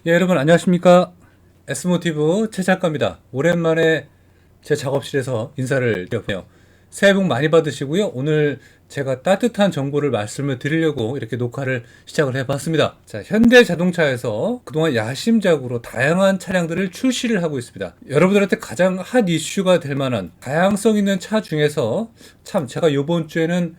예, 여러분 안녕하십니까? S모티브 최 작가입니다. 오랜만에 제 작업실에서 인사를 드려요. 새해 복 많이 받으시고요. 오늘 제가 따뜻한 정보를 말씀을 드리려고 이렇게 녹화를 시작을 해봤습니다. 자, 현대자동차에서 그동안 야심작으로 다양한 차량들을 출시를 하고 있습니다. 여러분들한테 가장 핫 이슈가 될 만한 다양성 있는 차 중에서 참 제가 이번 주에는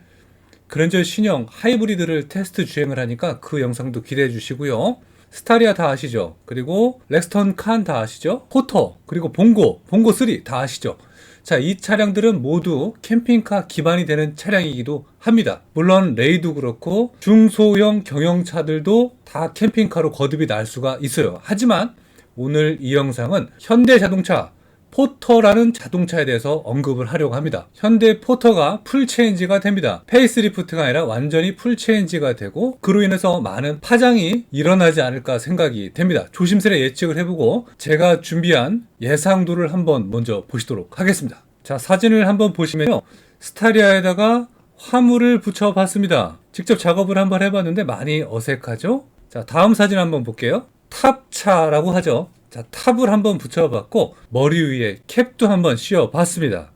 그랜저 신형 하이브리드를 테스트 주행을 하니까 그 영상도 기대해 주시고요. 스타리아 다 아시죠? 그리고 렉스턴 칸 다 아시죠? 포터, 그리고 봉고 3 다 아시죠? 자, 이 차량들은 모두 캠핑카 기반이 되는 차량이기도 합니다. 물론 레이도 그렇고 중소형 경영차들도 다 캠핑카로 거듭이 날 수가 있어요. 하지만 오늘 이 영상은 현대자동차 포터라는 자동차에 대해서 언급을 하려고 합니다. 현대 포터가 풀체인지가 됩니다. 페이스리프트가 아니라 완전히 풀체인지가 되고 그로 인해서 많은 파장이 일어나지 않을까 생각이 됩니다. 조심스레 예측을 해보고 제가 준비한 예상도를 한번 먼저 보시도록 하겠습니다. 자, 사진을 한번 보시면요. 스타리아에다가 화물을 붙여봤습니다. 직접 작업을 한번 해봤는데 많이 어색하죠? 자, 다음 사진 한번 볼게요. 탑차라고 하죠. 자, 탑을 한번 붙여봤고 머리 위에 캡도 한번 씌워봤습니다.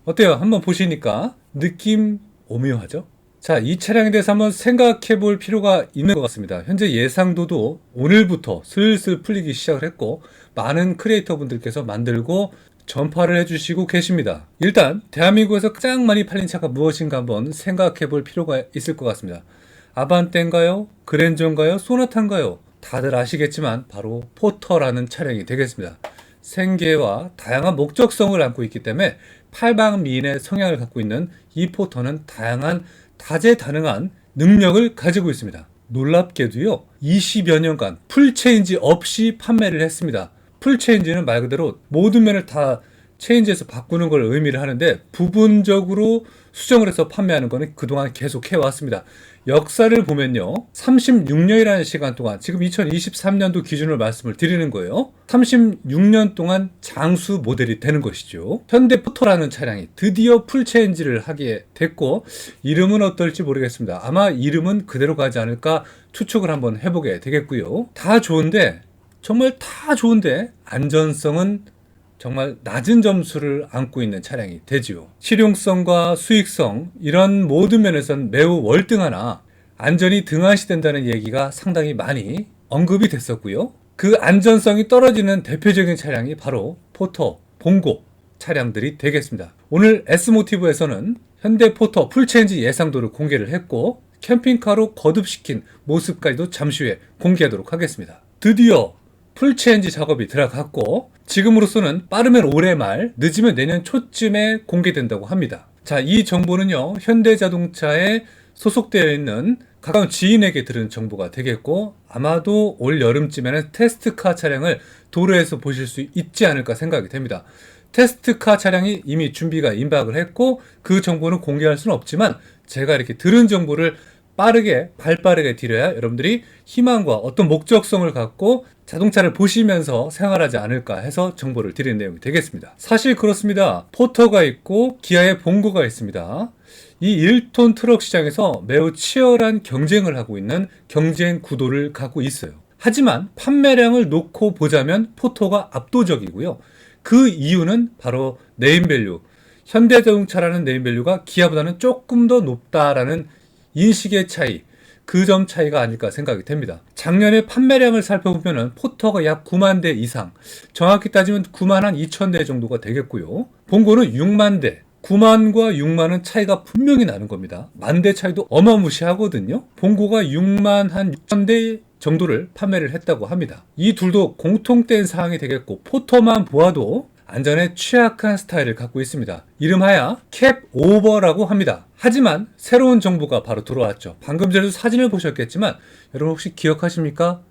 어때요? 한번 보시니까 느낌 오묘하죠? 자, 이 차량에 대해서 한번 생각해 볼 필요가 있는 것 같습니다. 현재 예상도도 오늘부터 슬슬 풀리기 시작을 했고 많은 크리에이터 분들께서 만들고 전파를 해주시고 계십니다. 일단 대한민국에서 가장 많이 팔린 차가 무엇인가 한번 생각해 볼 필요가 있을 것 같습니다. 아반떼인가요? 그랜저인가요? 소나타인가요? 다들 아시겠지만 바로 포터라는 차량이 되겠습니다. 생계와 다양한 목적성을 안고 있기 때문에 팔방미인의 성향을 갖고 있는 이 포터는 다양한 다재다능한 능력을 가지고 있습니다. 놀랍게도요, 20여 년간 풀체인지 없이 판매를 했습니다. 풀체인지는 말 그대로 모든 면을 다 체인지에서 바꾸는 걸 의미를 하는데 부분적으로 수정을 해서 판매하는 거는 그동안 계속 해왔습니다. 역사를 보면요, 36년이라는 시간 동안, 지금 2023년도 기준으로 말씀을 드리는 거예요. 36년 동안 장수 모델이 되는 것이죠. 현대포터라는 차량이 드디어 풀체인지를 하게 됐고 이름은 어떨지 모르겠습니다. 아마 이름은 그대로 가지 않을까 추측을 한번 해보게 되겠고요. 다 좋은데, 정말 다 좋은데 안전성은 정말 낮은 점수를 안고 있는 차량이 되지요. 실용성과 수익성, 이런 모든 면에서는 매우 월등하나 안전이 등한시된다는 얘기가 상당히 많이 언급이 됐었고요. 그 안전성이 떨어지는 대표적인 차량이 바로 포터, 봉고 차량들이 되겠습니다. 오늘 S모티브에서는 현대 포터 풀체인지 예상도를 공개를 했고 캠핑카로 거듭시킨 모습까지도 잠시 후에 공개하도록 하겠습니다. 드디어 풀체인지 작업이 들어갔고 지금으로서는 빠르면 올해 말, 늦으면 내년 초쯤에 공개된다고 합니다. 자, 이 정보는요, 현대자동차에 소속되어 있는 가까운 지인에게 들은 정보가 되겠고 아마도 올 여름쯤에는 테스트카 차량을 도로에서 보실 수 있지 않을까 생각이 됩니다. 테스트카 차량이 이미 준비가 임박을 했고 그 정보는 공개할 수는 없지만 제가 이렇게 들은 정보를 빠르게, 발빠르게 드려야 여러분들이 희망과 어떤 목적성을 갖고 자동차를 보시면서 생활하지 않을까 해서 정보를 드리는 내용이 되겠습니다. 사실 그렇습니다. 포터가 있고 기아의 봉고가 있습니다. 이 1톤 트럭 시장에서 매우 치열한 경쟁을 하고 있는 경쟁 구도를 갖고 있어요. 하지만 판매량을 놓고 보자면 포터가 압도적이고요. 그 이유는 바로 네임밸류. 현대자동차라는 네임밸류가 기아보다는 조금 더 높다라는 인식의 차이, 그 점 차이가 아닐까 생각이 됩니다. 작년에 판매량을 살펴보면 포터가 약 9만 대 이상, 정확히 따지면 9만 한 2천 대 정도가 되겠고요. 봉고는 6만 대, 9만과 6만은 차이가 분명히 나는 겁니다. 만 대 차이도 어마무시하거든요. 봉고가 6만 한 6천 대 정도를 판매를 했다고 합니다. 이 둘도 공통된 사항이 되겠고 포터만 보아도 안전에 취약한 스타일을 갖고 있습니다. 이름하여 캡 오버라고 합니다. 하지만 새로운 정보가 바로 들어왔죠. 방금 전에도 사진을 보셨겠지만 여러분 혹시 기억하십니까?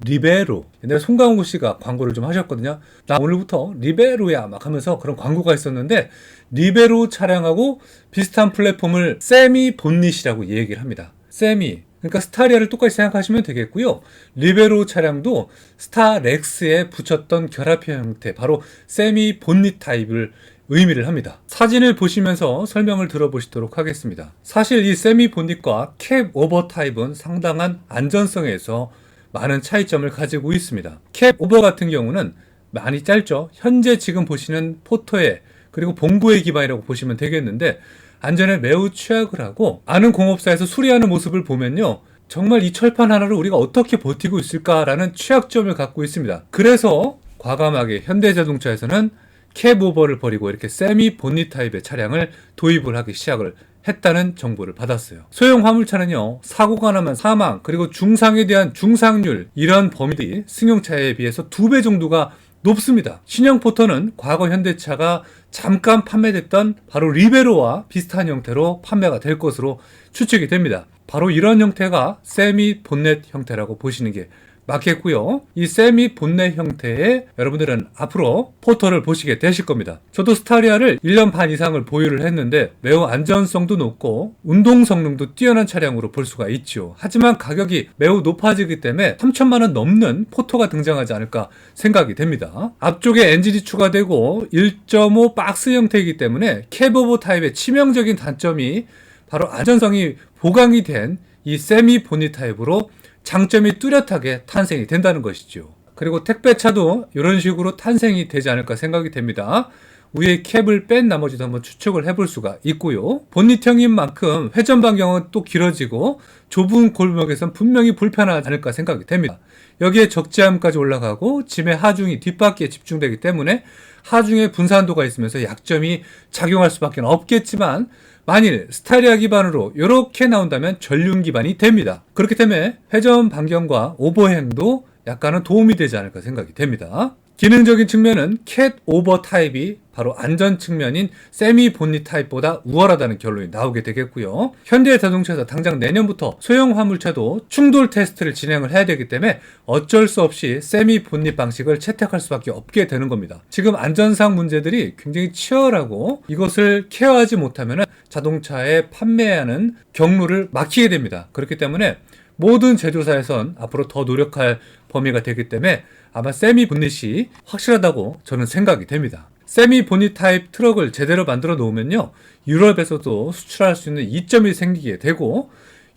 리베로. 옛날에 송강호 씨가 광고를 좀 하셨거든요. 나 오늘부터 리베로야 막 하면서 그런 광고가 있었는데 리베로 차량하고 비슷한 플랫폼을 세미 본닛이라고 얘기를 합니다. 세미. 그러니까 스타리아를 똑같이 생각하시면 되겠고요. 리베로 차량도 스타렉스에 붙였던 결합형 형태, 바로 세미 본닛 타입을 의미를 합니다. 사진을 보시면서 설명을 들어보시도록 하겠습니다. 사실 이 세미 본닛과 캡 오버 타입은 상당한 안전성에서 많은 차이점을 가지고 있습니다. 캡 오버 같은 경우는 많이 짧죠. 현재 지금 보시는 포터의 그리고 봉고의 기반이라고 보시면 되겠는데 안전에 매우 취약을 하고 아는 공업사에서 수리하는 모습을 보면요. 정말 이 철판 하나를 우리가 어떻게 버티고 있을까라는 취약점을 갖고 있습니다. 그래서 과감하게 현대자동차에서는 캡 오버를 버리고 이렇게 세미 본닛 타입의 차량을 도입을 하기 시작을 했다는 정보를 받았어요. 소형 화물차는요, 사고가 나면 사망, 그리고 중상에 대한 중상률, 이런 범위들이 승용차에 비해서 2배 정도가 높습니다. 신형 포터는 과거 현대차가 잠깐 판매됐던 바로 리베로와 비슷한 형태로 판매가 될 것으로 추측이 됩니다. 바로 이런 형태가 세미 본넷 형태라고 보시는 게 맞겠고요. 이 세미 본넷 형태의 여러분들은 앞으로 포터를 보시게 되실 겁니다. 저도 스타리아를 1년 반 이상을 보유를 했는데 매우 안전성도 높고 운동 성능도 뛰어난 차량으로 볼 수가 있죠. 하지만 가격이 매우 높아지기 때문에 3천만 원 넘는 포터가 등장하지 않을까 생각이 됩니다. 앞쪽에 엔진이 추가되고 1.5 박스 형태이기 때문에 캡오버 타입의 치명적인 단점이 바로 안전성이 보강이 된 이 세미 본닛 타입으로 장점이 뚜렷하게 탄생이 된다는 것이죠. 그리고 택배차도 이런 식으로 탄생이 되지 않을까 생각이 됩니다. 위에 캡을 뺀 나머지도 한번 추측을 해볼 수가 있고요. 본닛형인 만큼 회전 반경은 또 길어지고 좁은 골목에선 분명히 불편하지 않을까 생각이 됩니다. 여기에 적재함까지 올라가고 짐의 하중이 뒷바퀴에 집중되기 때문에 하중에 분산도가 있으면서 약점이 작용할 수밖에 없겠지만 만일 스타리아 기반으로 이렇게 나온다면 전륜 기반이 됩니다. 그렇기 때문에 회전 반경과 오버행도 약간은 도움이 되지 않을까 생각이 됩니다. 기능적인 측면은 캣 오버 타입이 바로 안전 측면인 세미 본닛 타입보다 우월하다는 결론이 나오게 되겠고요. 현대자동차에서 당장 내년부터 소형 화물차도 충돌 테스트를 진행을 해야 되기 때문에 어쩔 수 없이 세미 본닛 방식을 채택할 수밖에 없게 되는 겁니다. 지금 안전상 문제들이 굉장히 치열하고 이것을 케어하지 못하면 자동차의 판매하는 경로를 막히게 됩니다. 그렇기 때문에 모든 제조사에선 앞으로 더 노력할 범위가 되기 때문에 아마 세미 본닛이 확실하다고 저는 생각이 됩니다. 세미 본닛 타입 트럭을 제대로 만들어 놓으면요, 유럽에서도 수출할 수 있는 이점이 생기게 되고,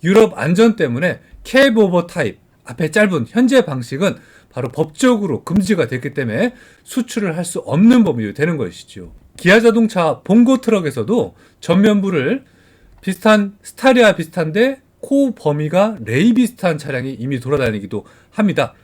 유럽 안전 때문에 캡 오버 타입, 앞에 짧은 현재 방식은 바로 법적으로 금지가 됐기 때문에 수출을 할 수 없는 범위로 되는 것이죠. 기아 자동차 봉고 트럭에서도 전면부를 비슷한 스타리아 비슷한데 코 범위가 레이 비슷한 차량이 이미 돌아다니기도 합니다.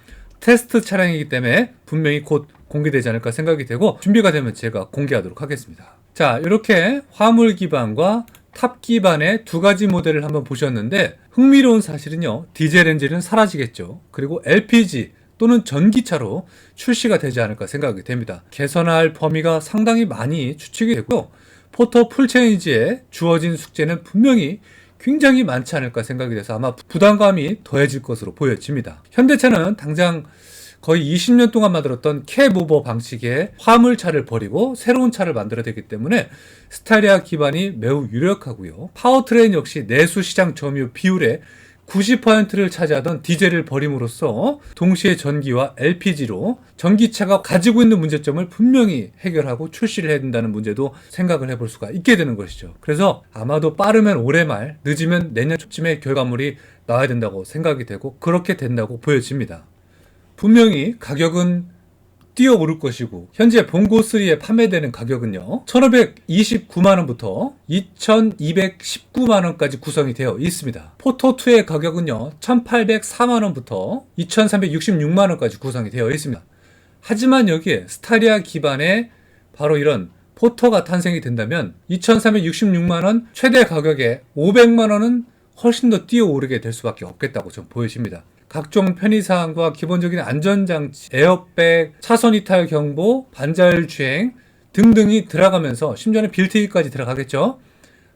테스트 차량이기 때문에 분명히 곧 공개되지 않을까 생각이 되고 준비가 되면 제가 공개하도록 하겠습니다. 자, 이렇게 화물 기반과 탑 기반의 두 가지 모델을 한번 보셨는데 흥미로운 사실은요, 디젤 엔진은 사라지겠죠. 그리고 LPG 또는 전기차로 출시가 되지 않을까 생각이 됩니다. 개선할 범위가 상당히 많이 추측이 되고요. 포터 풀체인지에 주어진 숙제는 분명히 굉장히 많지 않을까 생각이 돼서 아마 부담감이 더해질 것으로 보여집니다. 현대차는 당장 거의 20년 동안 만들었던 캡오버 방식의 화물차를 버리고 새로운 차를 만들어야 되기 때문에 스타리아 기반이 매우 유력하고요. 파워트레인 역시 내수 시장 점유 비율의 90%를 차지하던 디젤을 버림으로써 동시에 전기와 LPG로 전기차가 가지고 있는 문제점을 분명히 해결하고 출시를 해야 된다는 문제도 생각을 해볼 수가 있게 되는 것이죠. 그래서 아마도 빠르면 올해 말, 늦으면 내년 초쯤에 결과물이 나와야 된다고 생각이 되고 그렇게 된다고 보여집니다. 분명히 가격은 뛰어오를 것이고 현재 봉고3에 판매되는 가격은요 1529만원부터 2219만원까지 구성이 되어 있습니다. 포터2의 가격은요 1804만원부터 2366만원까지 구성이 되어 있습니다. 하지만 여기에 스타리아 기반의 바로 이런 포터가 탄생이 된다면 2366만원 최대 가격에 500만원은 훨씬 더 뛰어오르게 될 수밖에 없겠다고 저는 보여집니다. 각종 편의사항과 기본적인 안전장치, 에어백, 차선 이탈 경보, 반자율 주행 등등이 들어가면서 심지어는 빌트인까지 들어가겠죠.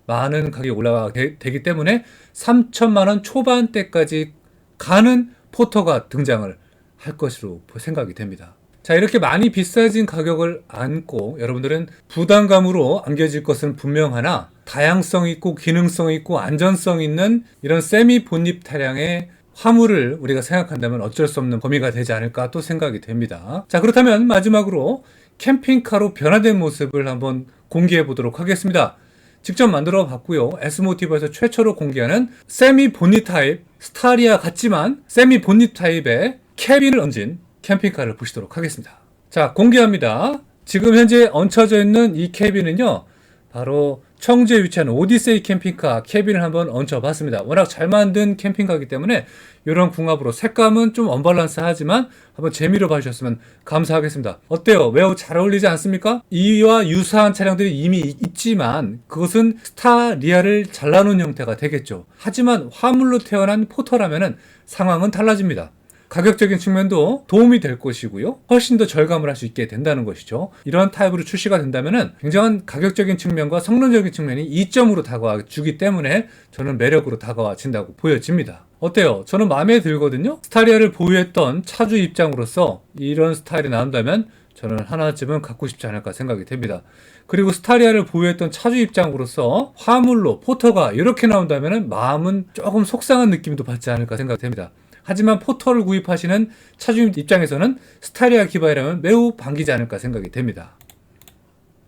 많은 가격이 올라가게 되기 때문에 3천만원 초반대까지 가는 포터가 등장을 할 것으로 생각이 됩니다. 자, 이렇게 많이 비싸진 가격을 안고 여러분들은 부담감으로 안겨질 것은 분명하나 다양성 있고 기능성 있고 안전성 있는 이런 세미 본닛 차량의 화물을 우리가 생각한다면 어쩔 수 없는 범위가 되지 않을까 또 생각이 됩니다. 자, 그렇다면 마지막으로 캠핑카로 변화된 모습을 한번 공개해 보도록 하겠습니다. 직접 만들어 봤고요. S모티브에서 최초로 공개하는 세미 본닛 타입 스타리아 같지만 세미 본닛 타입의 캐빈을 얹은 캠핑카를 보시도록 하겠습니다. 자, 공개합니다. 지금 현재 얹혀져 있는 이 캐빈은요, 바로 청주에 위치한 오디세이 캠핑카 캐빈을 한번 얹혀봤습니다. 워낙 잘 만든 캠핑카이기 때문에 이런 궁합으로 색감은 좀 언밸런스하지만 한번 재미로 봐주셨으면 감사하겠습니다. 어때요? 매우 잘 어울리지 않습니까? 이와 유사한 차량들이 이미 있지만 그것은 스타리아를 잘라놓은 형태가 되겠죠. 하지만 화물로 태어난 포터라면 상황은 달라집니다. 가격적인 측면도 도움이 될 것이고요. 훨씬 더 절감을 할 수 있게 된다는 것이죠. 이런 타입으로 출시가 된다면 굉장한 가격적인 측면과 성능적인 측면이 이점으로 다가와 주기 때문에 저는 매력으로 다가와진다고 보여집니다. 어때요? 저는 마음에 들거든요. 스타리아를 보유했던 차주 입장으로서 이런 스타일이 나온다면 저는 하나쯤은 갖고 싶지 않을까 생각이 됩니다. 그리고 스타리아를 보유했던 차주 입장으로서 화물로 포터가 이렇게 나온다면 마음은 조금 속상한 느낌도 받지 않을까 생각이 됩니다. 하지만 포터를 구입하시는 차주님 입장에서는 스타리아 기반이라면 매우 반기지 않을까 생각이 됩니다.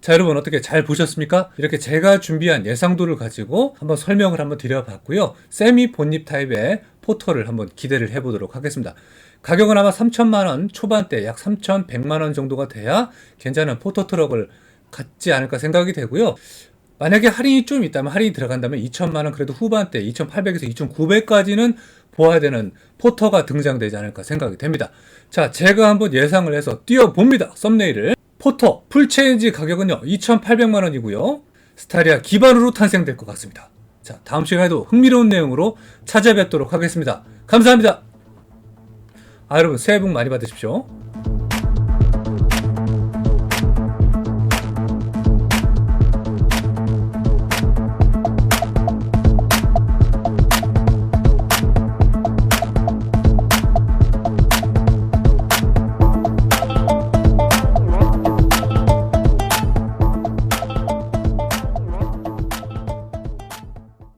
자, 여러분 어떻게 잘 보셨습니까? 이렇게 제가 준비한 예상도를 가지고 한번 설명을 한번 드려봤고요. 세미 본닛 타입의 포터를 한번 기대를 해보도록 하겠습니다. 가격은 아마 3천만원 초반대 약 3,100만원 정도가 돼야 괜찮은 포터 트럭을 갖지 않을까 생각이 되고요. 만약에 할인이 좀 있다면, 할인이 들어간다면 2천만원 그래도 후반대 2,800에서 2,900까지는 보아야 되는 포터가 등장되지 않을까 생각이 됩니다. 자, 제가 한번 예상을 해서 띄워봅니다. 썸네일을. 포터 풀체인지 가격은요 2,800만원이고요. 스타리아 기반으로 탄생될 것 같습니다. 자, 다음 시간에도 흥미로운 내용으로 찾아뵙도록 하겠습니다. 감사합니다. 여러분 새해 복 많이 받으십시오.